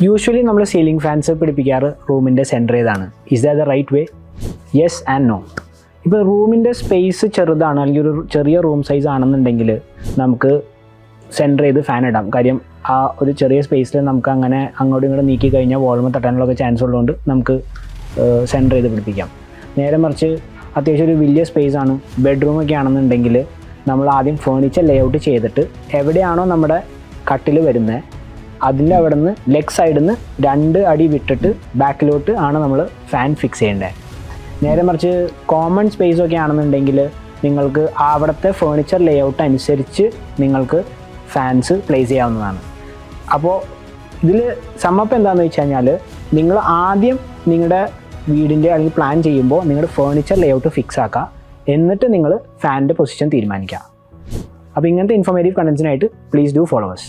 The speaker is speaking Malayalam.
യൂഷ്വലി നമ്മൾ സീലിംഗ് ഫാൻസ് പിടിപ്പിക്കാറ് റൂമിൻ്റെ സെൻറ്റർ ചെയ്താണ്. Is that the right way? Yes and no. ഇപ്പോൾ റൂമിൻ്റെ സ്പേസ് ചെറുതാണ്, അല്ലെങ്കിൽ ഒരു ചെറിയ റൂം സൈസ് ആണെന്നുണ്ടെങ്കിൽ നമുക്ക് സെൻറ്റർ ചെയ്ത് ഫാൻ ഇടാം. കാര്യം ആ ഒരു ചെറിയ സ്പേസിൽ നമുക്ക് അങ്ങനെ അങ്ങോട്ടും ഇങ്ങോട്ടും നീക്കി കഴിഞ്ഞാൽ വോളുമ തട്ടാനുള്ളൊക്കെ ചാൻസ് ഉള്ളതുകൊണ്ട് നമുക്ക് സെൻറ്റർ ചെയ്ത് പിടിപ്പിക്കാം. നേരെ മറിച്ച് അത്യാവശ്യം ഒരു വലിയ സ്പേസ് ആണ്, ബെഡ്റൂമൊക്കെ ആണെന്നുണ്ടെങ്കിൽ നമ്മൾ ആദ്യം ഫേർണിച്ചർ ലേഔട്ട് ചെയ്തിട്ട് എവിടെയാണോ നമ്മുടെ കട്ടിൽ വരുന്നത് അതിൻ്റെ അവിടെ നിന്ന് ലെഗ് സൈഡിൽ നിന്ന് 2 അടി വിട്ടിട്ട് ബാക്കിലോട്ട് ആണ് നമ്മൾ ഫാൻ ഫിക്സ് ചെയ്യേണ്ടത്. നേരെ മറിച്ച് കോമൺ സ്പേസൊക്കെ ആണെന്നുണ്ടെങ്കിൽ നിങ്ങൾക്ക് അവിടുത്തെ ഫേർണിച്ചർ ലേഔട്ട് അനുസരിച്ച് നിങ്ങൾക്ക് ഫാൻസ് പ്ലേസ് ചെയ്യാവുന്നതാണ്. അപ്പോൾ ഇതിൽ സമ്മപ്പ് എന്താണെന്ന് വെച്ച് കഴിഞ്ഞാൽ നിങ്ങൾ ആദ്യം നിങ്ങളുടെ വീടിൻ്റെ അല്ലെങ്കിൽ പ്ലാൻ ചെയ്യുമ്പോൾ നിങ്ങളുടെ ഫേർണിച്ചർ ലേഔട്ട് ഫിക്സ് ആക്കുക, എന്നിട്ട് നിങ്ങൾ ഫാനിൻ്റെ പൊസിഷൻ തീരുമാനിക്കുക. അപ്പോൾ ഇങ്ങനത്തെ ഇൻഫോർമേറ്റീവ് കണ്ടൻസിനായിട്ട് പ്ലീസ് ഡു ഫോളോ us.